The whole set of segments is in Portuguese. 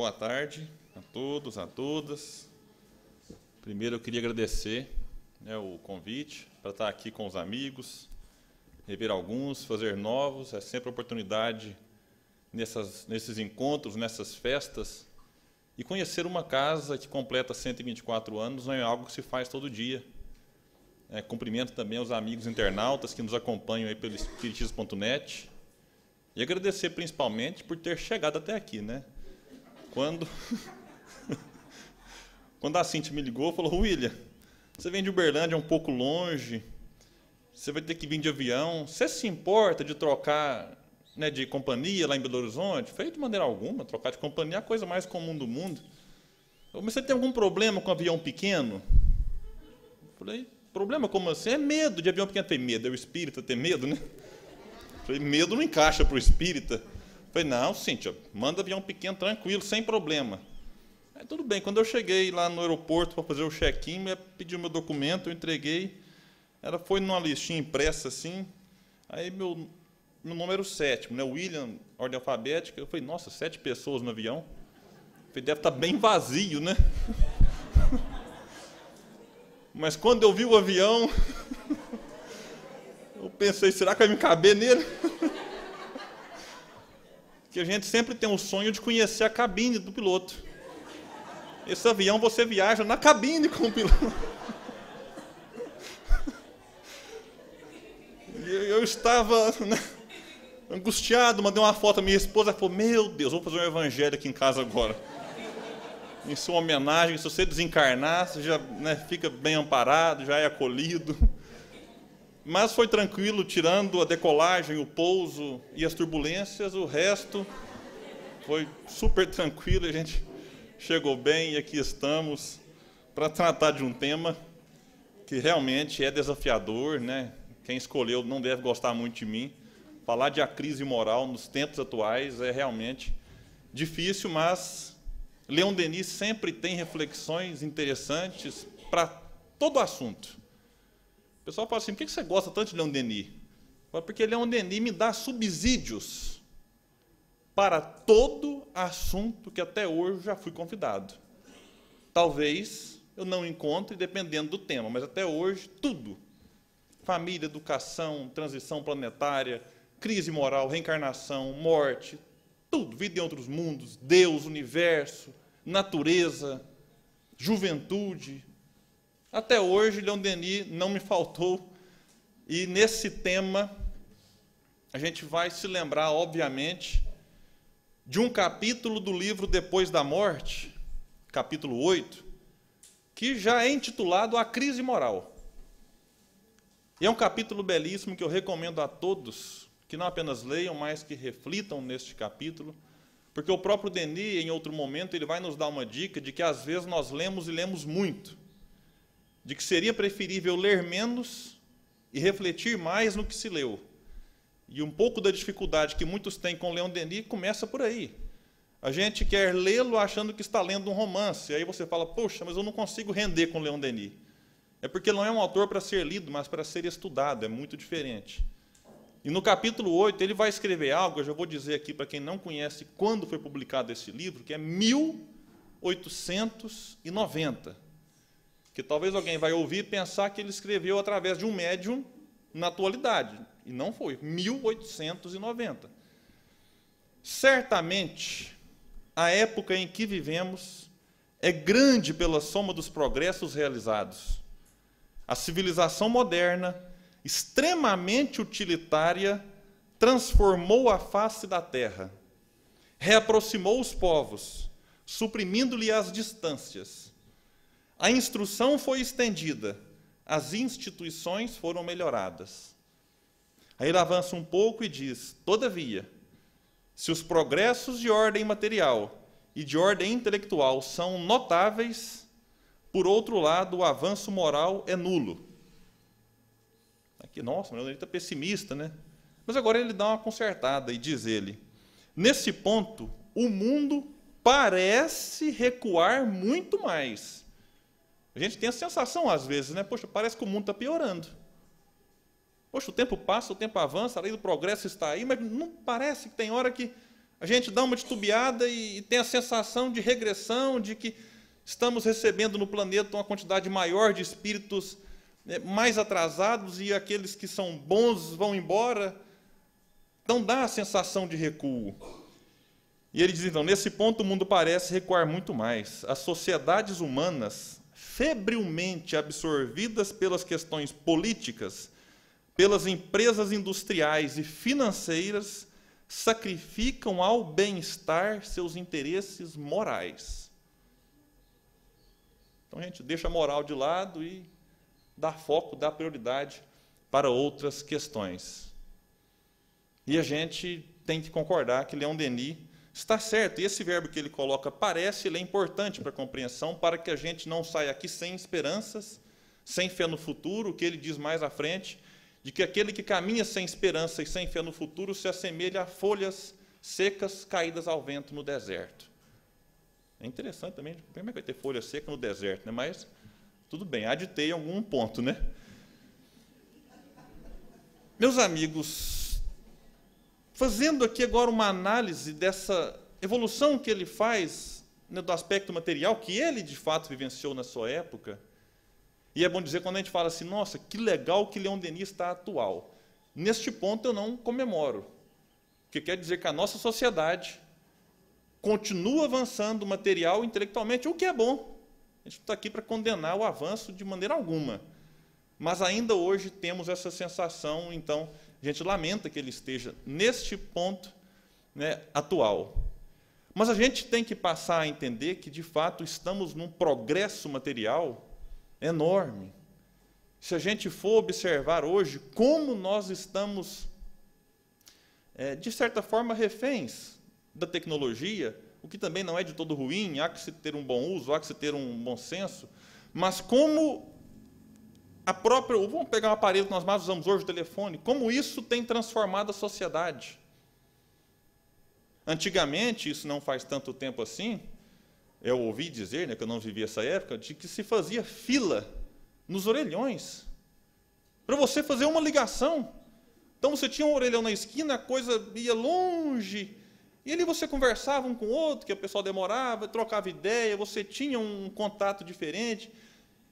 Boa tarde a todos, a todas. Primeiro eu queria agradecer o convite para estar aqui com os amigos, rever alguns, fazer novos. É sempre oportunidade nesses encontros, nessas festas. E conhecer uma casa que completa 124 anos não é algo que se faz todo dia. Cumprimento também aos amigos internautas que nos acompanham aí pelo espiritismo.net. E agradecer principalmente por ter chegado até aqui, né? Quando a Cíntia me ligou, falou: William, você vem de Uberlândia, é um pouco longe, você vai ter que vir de avião, você se importa de trocar, né, de companhia lá em Belo Horizonte? Falei: de maneira alguma, trocar de companhia é a coisa mais comum do mundo. Mas você tem algum problema com avião pequeno? Falei: problema como assim? É medo de avião pequeno. Falei: medo, é o espírita ter medo, né? Falei: medo não encaixa para o espírita. Falei: não, Cíntia, manda avião pequeno, tranquilo, sem problema. Aí, tudo bem, quando eu cheguei lá no aeroporto para fazer o check-in, pedi o meu documento, eu entreguei, foi numa listinha impressa assim, aí meu número 7, né, William, ordem alfabética. Eu falei: nossa, 7 pessoas no avião? Eu falei: deve estar bem vazio, né? Mas quando eu vi o avião, eu pensei: será que vai me caber nele? Que a gente sempre tem o sonho de conhecer a cabine do piloto. Esse avião você viaja na cabine com o piloto. Eu estava, né, angustiado, mandei uma foto à minha esposa, ela falou: meu Deus, vou fazer um evangelho aqui em casa agora. Em sua homenagem, se você desencarnar, você já, né, fica bem amparado, já é acolhido. Mas foi tranquilo, tirando a decolagem, o pouso e as turbulências, o resto foi super tranquilo, a gente chegou bem e aqui estamos para tratar de um tema que realmente é desafiador, né? Quem escolheu não deve gostar muito de mim. Falar de a crise moral nos tempos atuais é realmente difícil, mas Leon Denis sempre tem reflexões interessantes para todo assunto. O pessoal fala assim: por que você gosta tanto de Leon Denis? Porque Leon Denis me dá subsídios para todo assunto que até hoje já fui convidado. Talvez eu não encontre, dependendo do tema, mas até hoje, tudo. Família, educação, transição planetária, crise moral, reencarnação, morte, tudo. Vida em outros mundos, Deus, universo, natureza, juventude. Até hoje, Leon Denis não me faltou. E nesse tema, a gente vai se lembrar, obviamente, de um capítulo do livro Depois da Morte, capítulo 8, que já é intitulado A Crise Moral. E é um capítulo belíssimo que eu recomendo a todos que não apenas leiam, mas que reflitam neste capítulo, porque o próprio Denis, em outro momento, ele vai nos dar uma dica de que, às vezes, nós lemos e lemos muito, de que seria preferível ler menos e refletir mais no que se leu. E um pouco da dificuldade que muitos têm com Leon Denis começa por aí. A gente quer lê-lo achando que está lendo um romance, e aí você fala: poxa, mas eu não consigo render com Leon Denis. É porque não é um autor para ser lido, mas para ser estudado, é muito diferente. E no capítulo 8, ele vai escrever algo, eu já vou dizer aqui para quem não conhece quando foi publicado esse livro, que é 1890. Que talvez alguém vai ouvir e pensar que ele escreveu através de um médium na atualidade. E não foi, 1890. Certamente, a época em que vivemos é grande pela soma dos progressos realizados. A civilização moderna, extremamente utilitária, transformou a face da terra, reaproximou os povos, suprimindo-lhe as distâncias. A instrução foi estendida, as instituições foram melhoradas. Aí ele avança um pouco e diz: todavia, se os progressos de ordem material e de ordem intelectual são notáveis, por outro lado, o avanço moral é nulo. Aqui, nossa, mas ele está pessimista, né? Mas agora ele dá uma consertada e diz ele: nesse ponto, o mundo parece recuar muito mais. A gente tem a sensação, às vezes, né? Poxa, parece que o mundo está piorando. Poxa, o tempo passa, o tempo avança, a lei do progresso está aí, mas não parece que tem hora que A gente dá uma titubeada e tem a sensação de regressão, de que estamos recebendo no planeta uma quantidade maior de espíritos mais atrasados e aqueles que são bons vão embora. Então dá a sensação de recuo. E ele diz, então, nesse ponto o mundo parece recuar muito mais. As sociedades humanas, febrilmente absorvidas pelas questões políticas, pelas empresas industriais e financeiras, sacrificam ao bem-estar seus interesses morais. Então a gente deixa a moral de lado e dá foco, dá prioridade para outras questões. E a gente tem que concordar que Leon Denis está certo, e esse verbo que ele coloca, parece, ele é importante para a compreensão, para que a gente não saia aqui sem esperanças, sem fé no futuro, o que ele diz mais à frente, de que aquele que caminha sem esperança e sem fé no futuro se assemelha a folhas secas caídas ao vento no deserto. É interessante também, como é que vai ter folha seca no deserto, né? Mas tudo bem, há de ter em algum ponto, né? Meus amigos, fazendo aqui agora uma análise dessa evolução que ele faz, né, do aspecto material, que ele de fato vivenciou na sua época, e é bom dizer quando a gente fala assim, nossa, que legal que Leon Denis está atual. Neste ponto eu não comemoro, porque quer dizer que a nossa sociedade continua avançando material e intelectualmente, o que é bom. A gente não está aqui para condenar o avanço de maneira alguma. Mas ainda hoje temos essa sensação, então, a gente lamenta que ele esteja neste ponto, né, atual. Mas a gente tem que passar a entender que, de fato, estamos num progresso material enorme. Se a gente for observar hoje como nós estamos, de certa forma, reféns da tecnologia, o que também não é de todo ruim, há que se ter um bom uso, há que se ter um bom senso, mas como a própria, vamos pegar um aparelho que nós mais usamos hoje, o telefone, como isso tem transformado a sociedade. Antigamente, isso não faz tanto tempo assim, eu ouvi dizer, né, que eu não vivi essa época, de que se fazia fila nos orelhões para você fazer uma ligação. Então você tinha um orelhão na esquina, a coisa ia longe, e ali você conversava um com o outro, que o pessoal demorava, trocava ideia, você tinha um contato diferente.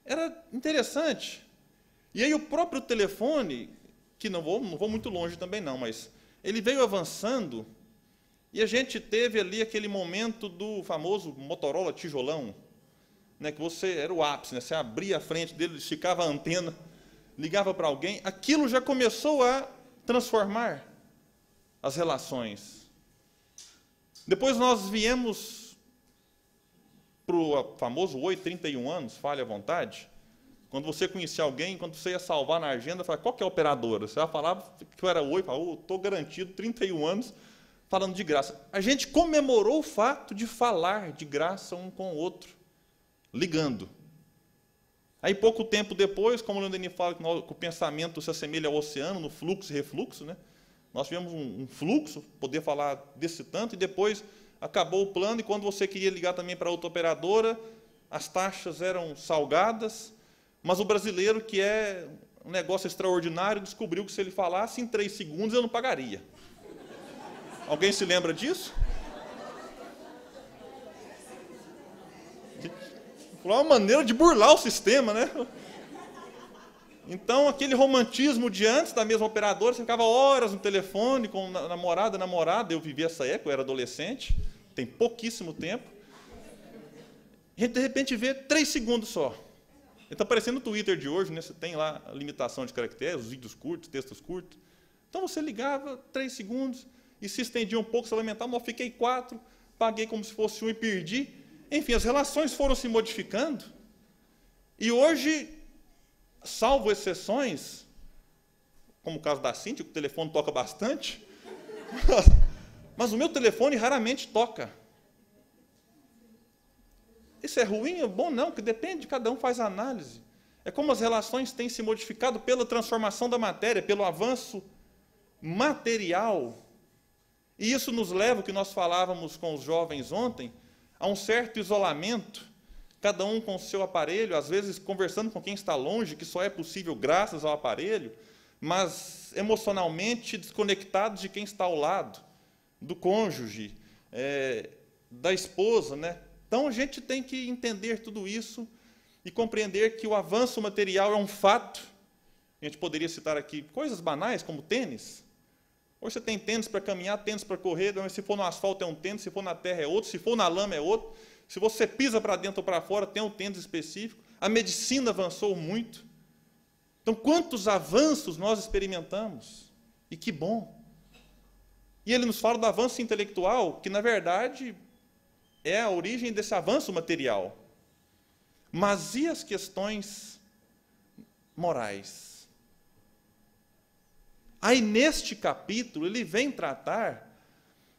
Era interessante. E aí o próprio telefone, que não vou muito longe também não, mas ele veio avançando, e a gente teve ali aquele momento do famoso Motorola tijolão, né, que você era o ápice, né, você abria a frente dele, esticava a antena, ligava para alguém, aquilo já começou a transformar as relações. Depois nós viemos para o famoso 831 anos, fale à vontade, quando você conhecia alguém, quando você ia salvar na agenda, falava, qual que é a operadora? Você ia falar que eu era 8, falava, estou garantido 31 anos falando de graça. A gente comemorou o fato de falar de graça um com o outro, ligando. Aí, pouco tempo depois, como o Leon Denis fala que o pensamento se assemelha ao oceano, no fluxo e refluxo, né? Nós tivemos um fluxo, poder falar desse tanto, e depois acabou o plano, e quando você queria ligar também para outra operadora, as taxas eram salgadas, mas o brasileiro, que é um negócio extraordinário, descobriu que se ele falasse em 3 segundos, eu não pagaria. Alguém se lembra disso? Foi uma maneira de burlar o sistema, né? Então, aquele romantismo de antes da mesma operadora, você ficava horas no telefone com namorada, eu vivi essa época, eu era adolescente, tem pouquíssimo tempo. A gente, de repente, vê 3 segundos só. Está aparecendo no Twitter de hoje, né? Você tem lá a limitação de caracteres, os vídeos curtos, textos curtos. Então, você ligava 3 segundos, e se estendia um pouco, você lamentava, eu fiquei 4, paguei como se fosse 1 e perdi. Enfim, as relações foram se modificando, e hoje, salvo exceções, como o caso da Cíntia, que o telefone toca bastante, mas o meu telefone raramente toca. Isso é ruim? É bom? Não, que depende, cada um faz a análise. É como as relações têm se modificado pela transformação da matéria, pelo avanço material. E isso nos leva, o que nós falávamos com os jovens ontem, a um certo isolamento, cada um com o seu aparelho, às vezes conversando com quem está longe, que só é possível graças ao aparelho, mas emocionalmente desconectados de quem está ao lado. do cônjuge, da esposa, né? Então a gente tem que entender tudo isso e compreender que o avanço material é um fato. A gente poderia citar aqui coisas banais, como tênis. Hoje você tem tênis para caminhar, tênis para correr, mas se for no asfalto é um tênis, se for na terra é outro, se for na lama é outro. Se você pisa para dentro ou para fora, tem um tênis específico. A medicina avançou muito. Então, quantos avanços nós experimentamos? E que bom! E ele nos fala do avanço intelectual, que, na verdade, é a origem desse avanço material. Mas e as questões morais? Aí, neste capítulo, ele vem tratar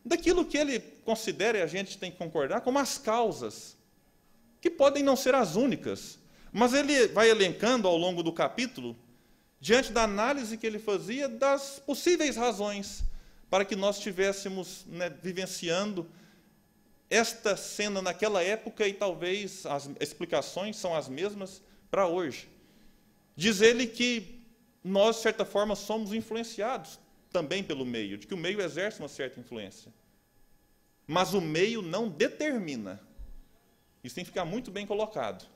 daquilo que ele considera, e a gente tem que concordar, como as causas, que podem não ser as únicas, mas ele vai elencando ao longo do capítulo, diante da análise que ele fazia das possíveis razões para que nós estivéssemos, né, vivenciando esta cena naquela época, e talvez as explicações são as mesmas para hoje. Diz ele que nós, de certa forma, somos influenciados também pelo meio, de que o meio exerce uma certa influência. Mas o meio não determina. Isso tem que ficar muito bem colocado.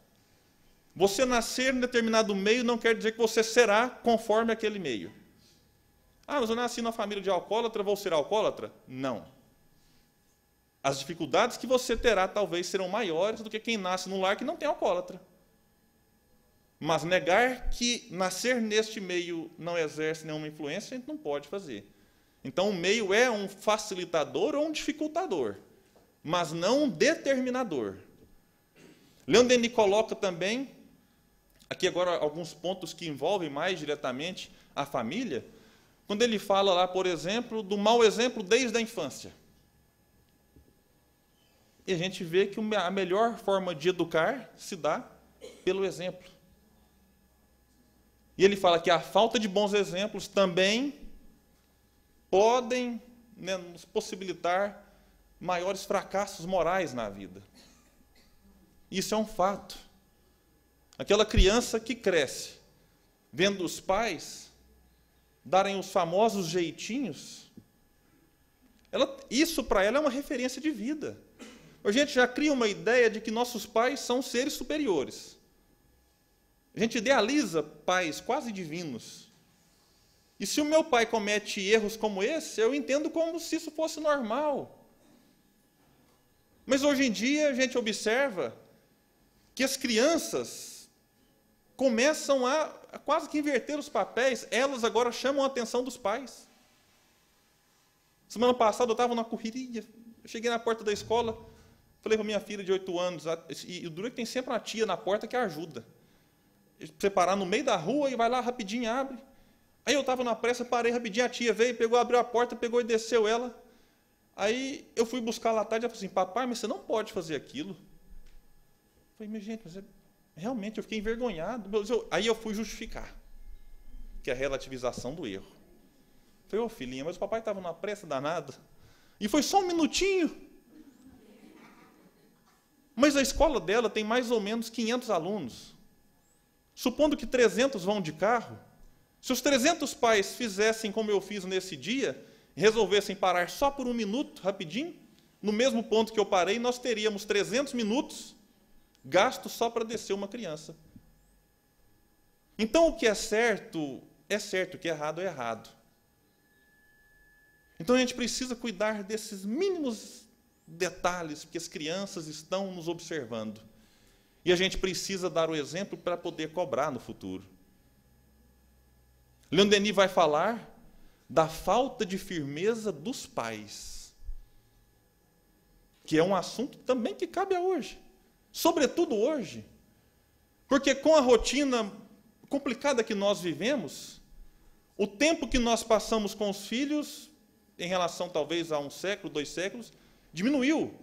Você nascer em determinado meio não quer dizer que você será conforme aquele meio. Ah, mas eu nasci numa família de alcoólatra, vou ser alcoólatra? Não. As dificuldades que você terá talvez serão maiores do que quem nasce num lar que não tem alcoólatra. Mas negar que nascer neste meio não exerce nenhuma influência, a gente não pode fazer. Então, o meio é um facilitador ou um dificultador, mas não um determinador. Leon Denis coloca também, aqui agora, alguns pontos que envolvem mais diretamente a família, quando ele fala lá, por exemplo, do mau exemplo desde a infância. E a gente vê que a melhor forma de educar se dá pelo exemplo. E ele fala que a falta de bons exemplos também podem, né, nos possibilitar maiores fracassos morais na vida. Isso é um fato. Aquela criança que cresce, vendo os pais darem os famosos jeitinhos, isso para ela é uma referência de vida. A gente já cria uma ideia de que nossos pais são seres superiores. A gente idealiza pais quase divinos. E se o meu pai comete erros como esse, eu entendo como se isso fosse normal. Mas hoje em dia a gente observa que as crianças começam a quase que inverter os papéis. Elas agora chamam a atenção dos pais. Semana passada eu estava numa correria, eu cheguei na porta da escola, falei para minha filha de 8 anos, e o duro é que tem sempre uma tia na porta que ajuda. Você parar no meio da rua e vai lá rapidinho, abre. Aí eu estava na pressa, parei rapidinho, a tia veio, pegou, abriu a porta, pegou e desceu ela. Aí eu fui buscar lá à tarde e ela falou assim, papai, mas você não pode fazer aquilo. Eu falei, mas gente, realmente eu fiquei envergonhado. Aí eu fui justificar, que é a relativização do erro. Eu falei, ô filhinha, mas o papai estava numa pressa danada. E foi só um minutinho. Mas a escola dela tem mais ou menos 500 alunos. Supondo que 300 vão de carro, se os 300 pais fizessem como eu fiz nesse dia, resolvessem parar só por 1 minuto, rapidinho, no mesmo ponto que eu parei, nós teríamos 300 minutos gastos só para descer uma criança. Então, o que é certo, o que é errado, é errado. Então, a gente precisa cuidar desses mínimos detalhes, porque as crianças estão nos observando. E a gente precisa dar o exemplo para poder cobrar no futuro. Leon Denis vai falar da falta de firmeza dos pais, que é um assunto também que cabe a hoje, sobretudo hoje, porque com a rotina complicada que nós vivemos, o tempo que nós passamos com os filhos, em relação talvez a 1 século, 2 séculos, diminuiu.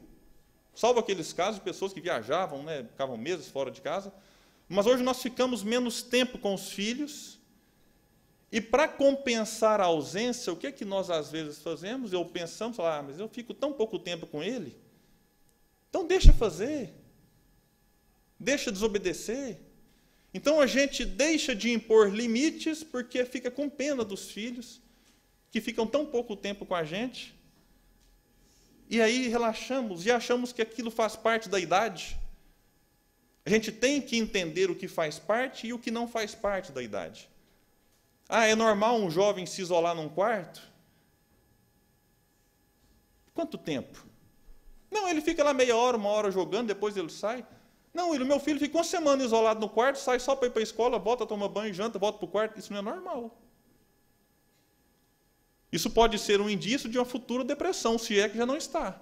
Salvo aqueles casos de pessoas que viajavam, né, ficavam meses fora de casa. Mas hoje nós ficamos menos tempo com os filhos. E para compensar a ausência, o que é que nós às vezes fazemos? Eu pensamos, mas eu fico tão pouco tempo com ele. Então deixa fazer. Deixa desobedecer. Então a gente deixa de impor limites porque fica com pena dos filhos, que ficam tão pouco tempo com a gente. E aí relaxamos e achamos que aquilo faz parte da idade. A gente tem que entender o que faz parte e o que não faz parte da idade. Ah, é normal um jovem se isolar num quarto? Quanto tempo? Não, ele fica lá meia hora, uma hora jogando, depois ele sai. Não, meu filho fica uma semana isolado no quarto, sai só para ir para a escola, volta, toma banho, janta, volta para o quarto. Isso não é normal. Isso pode ser um indício de uma futura depressão, se é que já não está.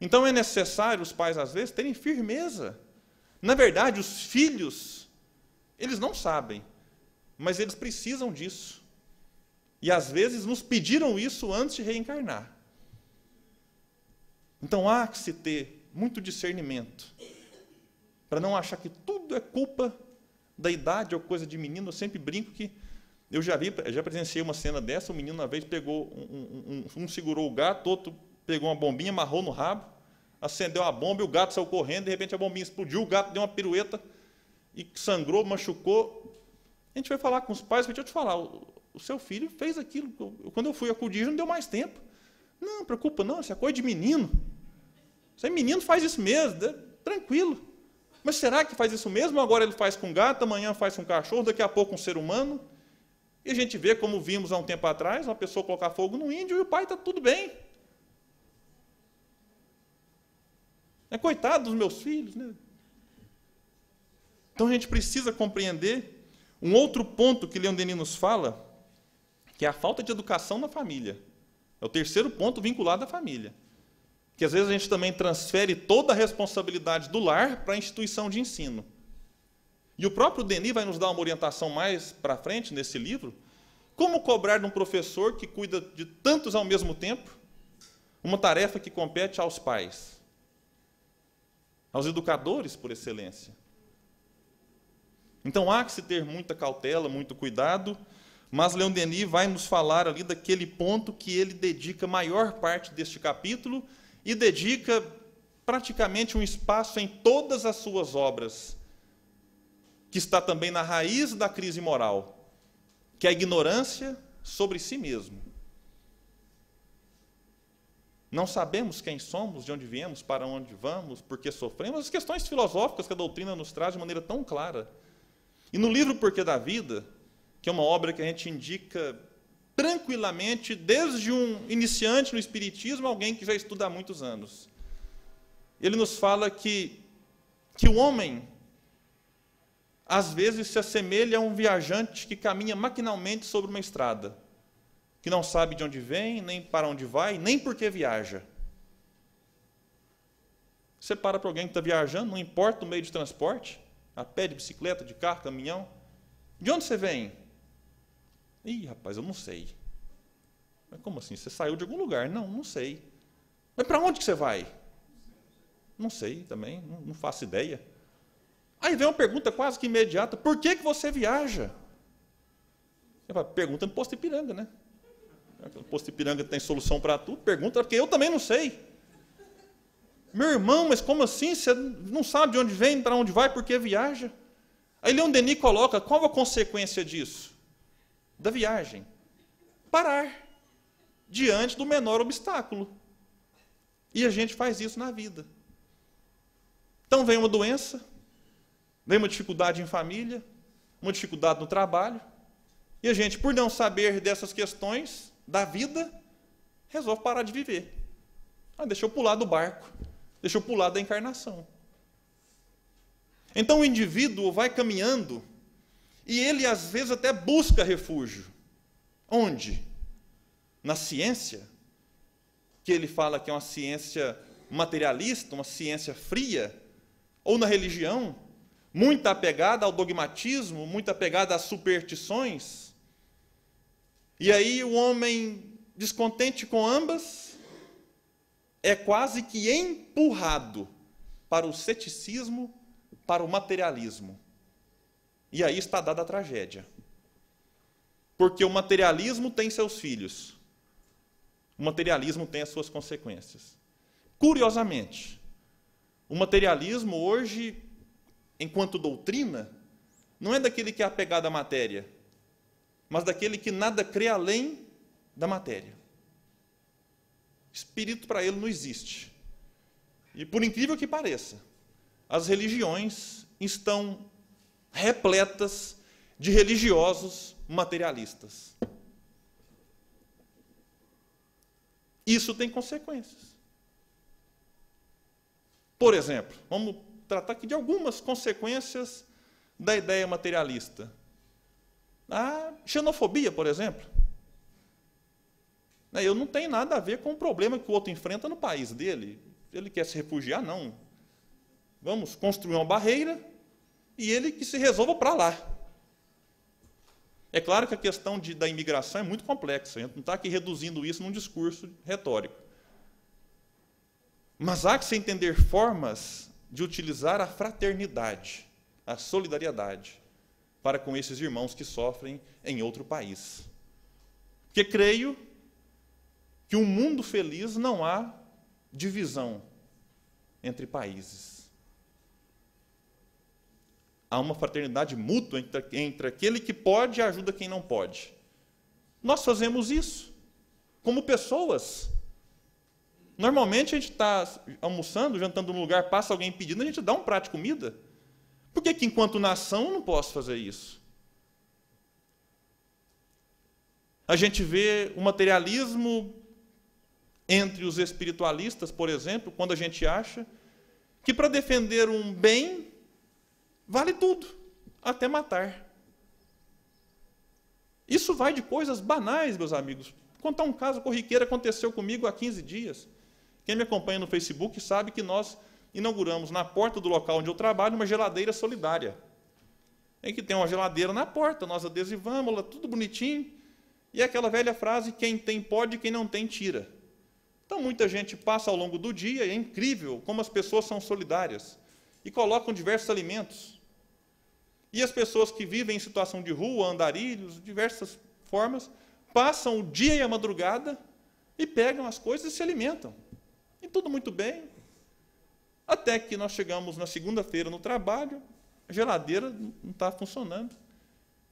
Então é necessário os pais, às vezes, terem firmeza. Na verdade, os filhos, eles não sabem, mas eles precisam disso. E, às vezes, nos pediram isso antes de reencarnar. Então, há que se ter muito discernimento, para não achar que tudo é culpa da idade ou coisa de menino. Eu sempre brinco que eu já presenciei uma cena dessa. O menino, uma vez, pegou, um segurou o gato, outro pegou uma bombinha, amarrou no rabo, acendeu a bomba e o gato saiu correndo, de repente a bombinha explodiu, o gato deu uma pirueta e sangrou, machucou. A gente vai falar com os pais, deixa eu te falar, o seu filho fez aquilo, quando eu fui acudir não deu mais tempo. Não, preocupa não, isso é coisa de menino. Isso aí, menino faz isso mesmo, tranquilo. Mas será que faz isso mesmo? Agora ele faz com gato, amanhã faz com cachorro, daqui a pouco com ser humano. E a gente vê, como vimos há um tempo atrás, uma pessoa colocar fogo no índio e o pai está tudo bem. Coitado dos meus filhos, né? Então a gente precisa compreender um outro ponto que Leon Denis nos fala, que é a falta de educação na família. É o terceiro ponto vinculado à família. Que às vezes a gente também transfere toda a responsabilidade do lar para a instituição de ensino. E o próprio Denis vai nos dar uma orientação mais para frente nesse livro, como cobrar de um professor que cuida de tantos ao mesmo tempo, uma tarefa que compete aos pais, aos educadores por excelência. Então há que se ter muita cautela, muito cuidado, mas Leon Denis vai nos falar ali daquele ponto que ele dedica a maior parte deste capítulo e dedica praticamente um espaço em todas as suas obras, que está também na raiz da crise moral, que é a ignorância sobre si mesmo. Não sabemos quem somos, de onde viemos, para onde vamos, por que sofremos, as questões filosóficas que a doutrina nos traz de maneira tão clara. E no livro Porquê da Vida, que é uma obra que a gente indica tranquilamente, desde um iniciante no Espiritismo, alguém que já estuda há muitos anos, ele nos fala que o homem, às vezes, se assemelha a um viajante que caminha maquinalmente sobre uma estrada, que não sabe de onde vem, nem para onde vai, nem por que viaja. Você para para alguém que está viajando, não importa o meio de transporte, a pé, de bicicleta, de carro, caminhão. De onde você vem? Ih, rapaz, eu não sei. Mas como assim? Você saiu de algum lugar? Não, não sei. Mas para onde que você vai? Não sei também, não faço ideia. Aí vem uma pergunta quase que imediata: por que você viaja? Pergunta no posto Ipiranga, né? O posto Ipiranga tem solução para tudo, pergunta, porque eu também não sei. Meu irmão, mas como assim? Você não sabe de onde vem, para onde vai, por que viaja? Aí Leon Denis coloca, qual a consequência disso? Da viagem? Parar diante do menor obstáculo. E a gente faz isso na vida. Então vem uma doença, vem uma dificuldade em família, uma dificuldade no trabalho, e a gente, por não saber dessas questões da vida, resolve parar de viver. Deixa eu pular do barco, deixa eu pular da encarnação. Então o indivíduo vai caminhando e ele, às vezes, até busca refúgio. Onde? Na ciência, que ele fala que é uma ciência materialista, uma ciência fria, ou na religião, muito apegada ao dogmatismo, muito apegada às superstições. E aí o homem, descontente com ambas, é quase que empurrado para o ceticismo, para o materialismo. E aí está dada a tragédia. Porque o materialismo tem seus filhos. O materialismo tem as suas consequências. Curiosamente, o materialismo hoje, enquanto doutrina, não é daquele que é apegado à matéria, mas daquele que nada crê além da matéria. Espírito para ele não existe. E por incrível que pareça, as religiões estão repletas de religiosos materialistas. Isso tem consequências. Por exemplo, vamos tratar aqui de algumas consequências da ideia materialista. A xenofobia, por exemplo. Eu não tenho nada a ver com o problema que o outro enfrenta no país dele. Ele quer se refugiar, não. Vamos construir uma barreira e ele que se resolva para lá. É claro que a questão da imigração é muito complexa. A gente não está aqui reduzindo isso num discurso retórico. Mas há que se entender formas de utilizar a fraternidade, a solidariedade, para com esses irmãos que sofrem em outro país. Porque creio que um mundo feliz não há divisão entre países. Há uma fraternidade mútua entre aquele que pode e ajuda quem não pode. Nós fazemos isso como pessoas. Normalmente a gente está almoçando, jantando num lugar, passa alguém pedindo, a gente dá um prato de comida. Por que enquanto nação eu não posso fazer isso? A gente vê o materialismo entre os espiritualistas, por exemplo, quando a gente acha que para defender um bem vale tudo, até matar. Isso vai de coisas banais, meus amigos. Vou contar um caso corriqueiro, aconteceu comigo há 15 dias. Quem me acompanha no Facebook sabe que nós inauguramos na porta do local onde eu trabalho uma geladeira solidária. Em que tem uma geladeira na porta, nós adesivamos, ela tudo bonitinho, e é aquela velha frase, quem tem pode, quem não tem tira. Então muita gente passa ao longo do dia, e é incrível como as pessoas são solidárias, e colocam diversos alimentos. E as pessoas que vivem em situação de rua, andarilhos, diversas formas, passam o dia e a madrugada e pegam as coisas e se alimentam. E tudo muito bem. Até que nós chegamos na segunda-feira no trabalho, a geladeira não está funcionando.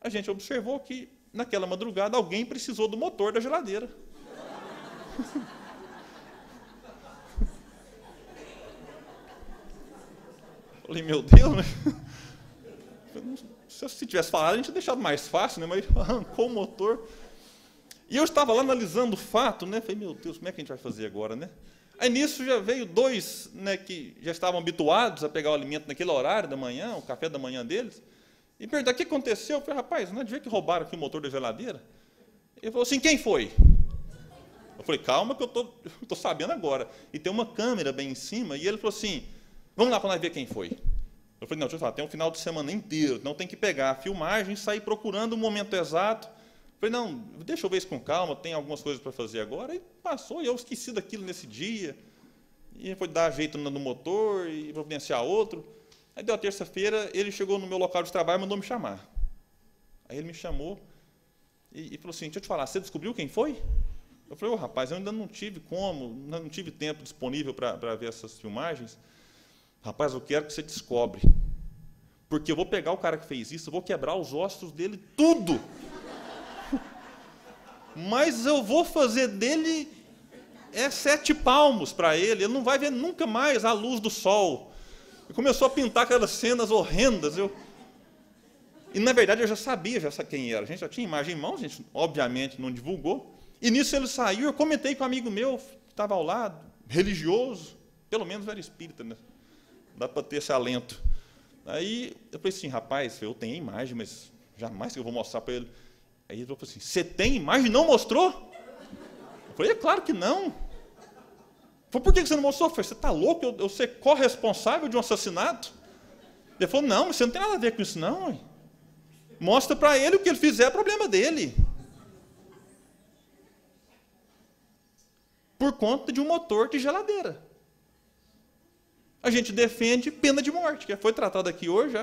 A gente observou que, naquela madrugada, alguém precisou do motor da geladeira. Falei, meu Deus, né? Se tivesse falado, a gente tinha deixado mais fácil, né? Mas arrancou o motor. E eu estava lá analisando o fato, né? Falei, meu Deus, como é que a gente vai fazer agora, né? Aí nisso já veio dois, né, que já estavam habituados a pegar o alimento naquele horário da manhã, o café da manhã deles, e perguntaram, o que aconteceu? Eu falei, rapaz, não é de ver que roubaram aqui o motor da geladeira? Ele falou assim, quem foi? Eu falei, calma que eu estou sabendo agora. E tem uma câmera bem em cima, e ele falou assim, vamos lá para nós ver quem foi. Eu falei, não, deixa eu falar, tem um final de semana inteiro, então tem que pegar a filmagem e sair procurando o momento exato. Eu falei, não, deixa eu ver isso com calma, tem algumas coisas para fazer agora. E passou, e eu esqueci daquilo nesse dia. E foi dar jeito no motor e providenciar outro. Aí deu a terça-feira, ele chegou no meu local de trabalho e mandou me chamar. Aí ele me chamou e falou assim, deixa eu te falar, você descobriu quem foi? Eu falei, rapaz, eu ainda não tive não tive tempo disponível para ver essas filmagens. Rapaz, eu quero que você descobre. Porque eu vou pegar o cara que fez isso, eu vou quebrar os ossos dele, tudo. Mas eu vou fazer dele 7 palmos para ele. Ele não vai ver nunca mais a luz do sol. E começou a pintar aquelas cenas horrendas. E, na verdade, eu já sabia quem era. A gente já tinha imagem em mãos, a gente, obviamente, não divulgou. E nisso ele saiu, eu comentei com um amigo meu, que estava ao lado, religioso, pelo menos era espírita, né? Dá para ter esse alento. Aí eu falei assim, rapaz, eu tenho a imagem, mas jamais que eu vou mostrar para ele. Aí ele falou assim, você tem imagem e não mostrou? Eu falei, é claro que não. Falei, por que você não mostrou? Eu falei, você está louco? Eu ser corresponsável de um assassinato? Ele falou, não, mas você não tem nada a ver com isso, não. Ué. Mostra para ele, o que ele fizer é problema dele. Por conta de um motor de geladeira. A gente defende pena de morte, que foi tratada aqui hoje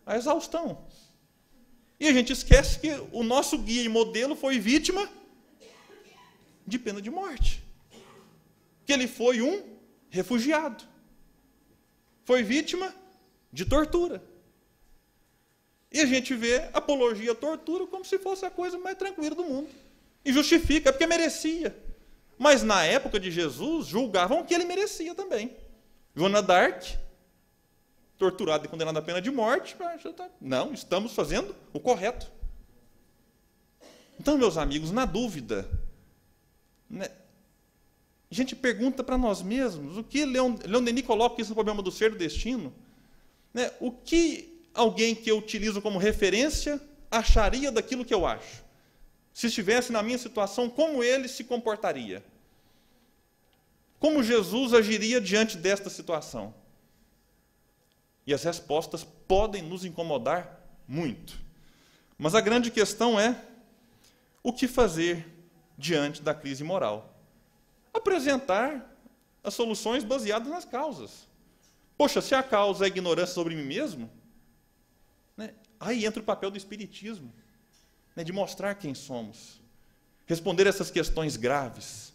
a exaustão. E a gente esquece que o nosso guia e modelo foi vítima de pena de morte. Que ele foi um refugiado. Foi vítima de tortura. E a gente vê apologia à tortura como se fosse a coisa mais tranquila do mundo. E justifica, porque merecia. Mas na época de Jesus, julgavam que ele merecia também. Joana d'Arc, torturada e condenada à pena de morte, não, estamos fazendo o correto. Então, meus amigos, na dúvida, né, a gente pergunta para nós mesmos, o que Leon Denis coloca isso no problema do ser do destino, né, o que alguém que eu utilizo como referência acharia daquilo que eu acho? Se estivesse na minha situação, como ele se comportaria? Como Jesus agiria diante desta situação? E as respostas podem nos incomodar muito. Mas a grande questão é, o que fazer diante da crise moral? Apresentar as soluções baseadas nas causas. Poxa, se a causa é a ignorância sobre mim mesmo, né, aí entra o papel do Espiritismo, né, de mostrar quem somos, responder essas questões graves.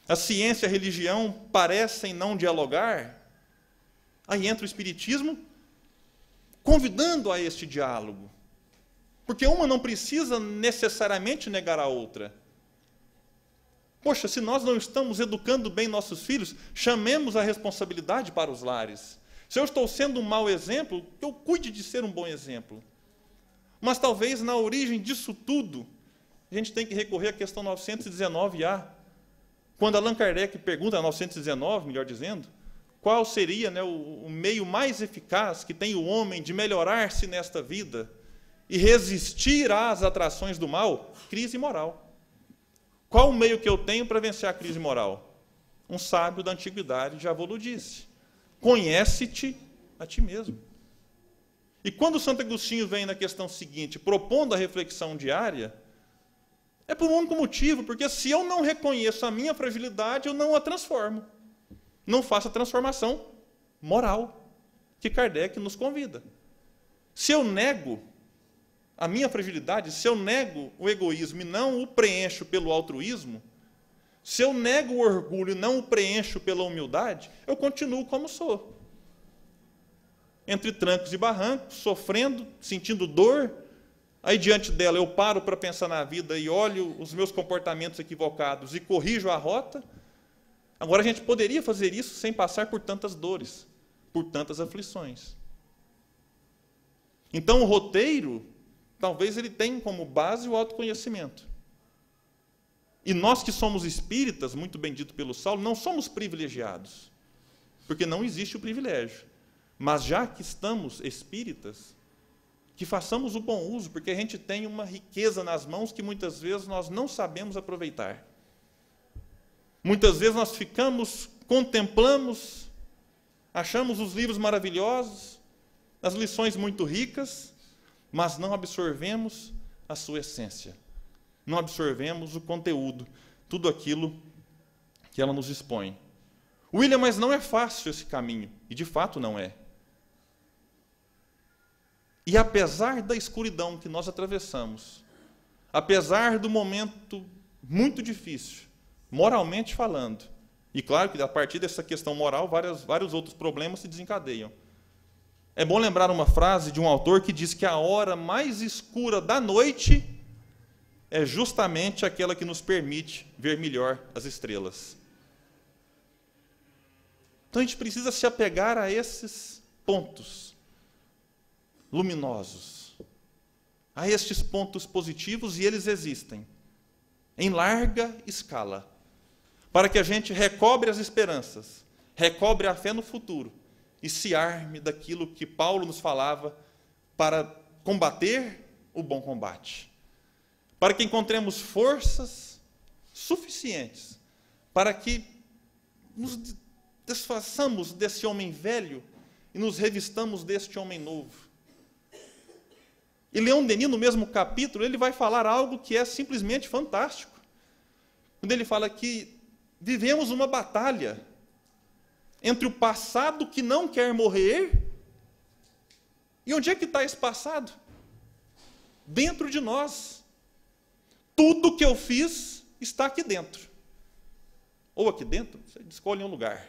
A ciência e a religião parecem não dialogar, aí entra o Espiritismo convidando a este diálogo. Porque uma não precisa necessariamente negar a outra. Poxa, se nós não estamos educando bem nossos filhos, chamemos a responsabilidade para os lares. Se eu estou sendo um mau exemplo, que eu cuide de ser um bom exemplo. Mas talvez na origem disso tudo, a gente tem que recorrer à questão 919A, quando Allan Kardec pergunta, 919, melhor dizendo, qual seria, né, o meio mais eficaz que tem o homem de melhorar-se nesta vida e resistir às atrações do mal? Crise moral. Qual o meio que eu tenho para vencer a crise moral? Um sábio da antiguidade já vos disse: conhece-te a ti mesmo. E quando Santo Agostinho vem na questão seguinte, propondo a reflexão diária, é por um único motivo, porque se eu não reconheço a minha fragilidade, eu não a transformo. Não faço a transformação moral que Kardec nos convida. Se eu nego a minha fragilidade, se eu nego o egoísmo e não o preencho pelo altruísmo, se eu nego o orgulho e não o preencho pela humildade, eu continuo como sou. Entre trancos e barrancos, sofrendo, sentindo dor, aí diante dela eu paro para pensar na vida e olho os meus comportamentos equivocados e corrijo a rota. Agora a gente poderia fazer isso sem passar por tantas dores, por tantas aflições. Então o roteiro, talvez ele tenha como base o autoconhecimento. E nós que somos espíritas, muito bem dito pelo Saulo, não somos privilegiados, porque não existe o privilégio. Mas já que estamos espíritas, que façamos o bom uso, porque a gente tem uma riqueza nas mãos que muitas vezes nós não sabemos aproveitar. Muitas vezes nós ficamos, contemplamos, achamos os livros maravilhosos, as lições muito ricas, mas não absorvemos a sua essência. Não absorvemos o conteúdo, tudo aquilo que ela nos expõe. William, mas não é fácil esse caminho, e de fato não é. E apesar da escuridão que nós atravessamos, apesar do momento muito difícil, moralmente falando, e claro que a partir dessa questão moral, vários outros problemas se desencadeiam. É bom lembrar uma frase de um autor que diz que a hora mais escura da noite é justamente aquela que nos permite ver melhor as estrelas. Então a gente precisa se apegar a esses pontos luminosos, a estes pontos positivos, e eles existem em larga escala, para que a gente recobre as esperanças, recobre a fé no futuro e se arme daquilo que Paulo nos falava para combater o bom combate, para que encontremos forças suficientes para que nos desfaçamos desse homem velho e nos revistamos deste homem novo. E Leon Denis, no mesmo capítulo, ele vai falar algo que é simplesmente fantástico. Quando ele fala que vivemos uma batalha entre o passado que não quer morrer, e onde é que está esse passado? Dentro de nós. Tudo que eu fiz está aqui dentro. Ou aqui dentro, você escolhe um lugar.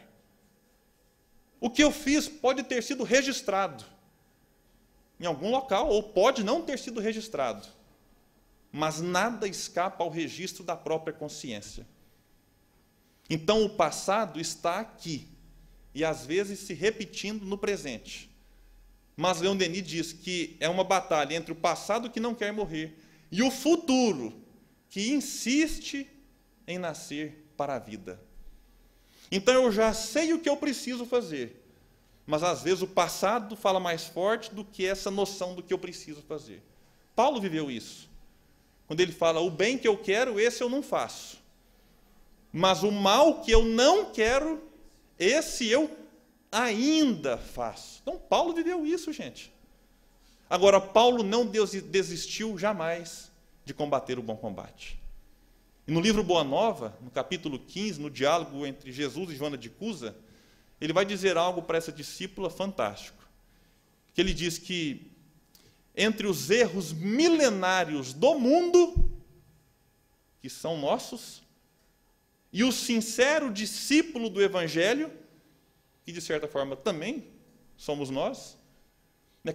O que eu fiz pode ter sido registrado em algum local, ou pode não ter sido registrado. Mas nada escapa ao registro da própria consciência. Então, o passado está aqui, e às vezes se repetindo no presente. Mas Leon Denis diz que é uma batalha entre o passado que não quer morrer e o futuro que insiste em nascer para a vida. Então eu já sei o que eu preciso fazer, mas às vezes o passado fala mais forte do que essa noção do que eu preciso fazer. Paulo viveu isso. Quando ele fala, o bem que eu quero, esse eu não faço. Mas o mal que eu não quero, esse eu ainda faço. Então Paulo viveu isso, gente. Agora, Paulo não desistiu jamais de combater o bom combate. E no livro Boa Nova, no capítulo 15, no diálogo entre Jesus e Joana de Cusa, ele vai dizer algo para essa discípula fantástico. Que ele diz que entre os erros milenários do mundo, que são nossos, e o sincero discípulo do Evangelho, que de certa forma também somos nós,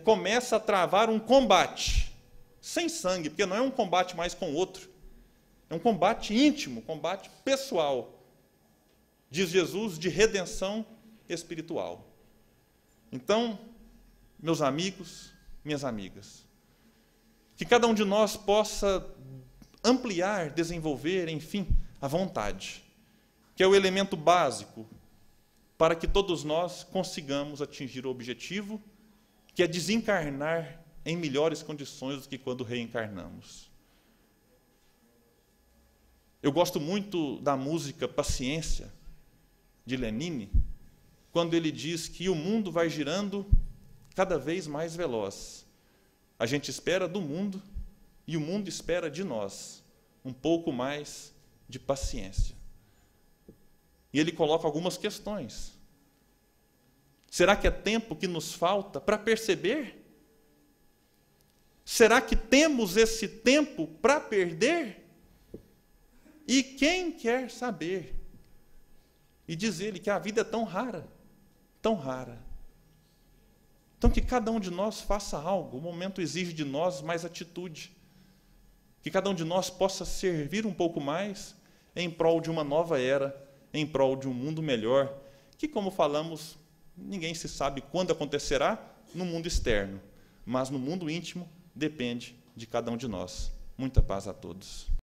começa a travar um combate, sem sangue, porque não é um combate mais com o outro, é um combate íntimo, combate pessoal, diz Jesus, de redenção espiritual. Então, meus amigos, minhas amigas, que cada um de nós possa ampliar, desenvolver, enfim, a vontade, que é o elemento básico para que todos nós consigamos atingir o objetivo, que é desencarnar em melhores condições do que quando reencarnamos. Eu gosto muito da música Paciência, de Lenine, quando ele diz que o mundo vai girando cada vez mais veloz. A gente espera do mundo e o mundo espera de nós um pouco mais de paciência. E ele coloca algumas questões. Será que é tempo que nos falta para perceber? Será que temos esse tempo para perder? E quem quer saber? E diz ele que a vida é tão rara, tão rara. Então que cada um de nós faça algo, o momento exige de nós mais atitude. Que cada um de nós possa servir um pouco mais em prol de uma nova era, em prol de um mundo melhor, que, como falamos, ninguém se sabe quando acontecerá no mundo externo, mas no mundo íntimo depende de cada um de nós. Muita paz a todos.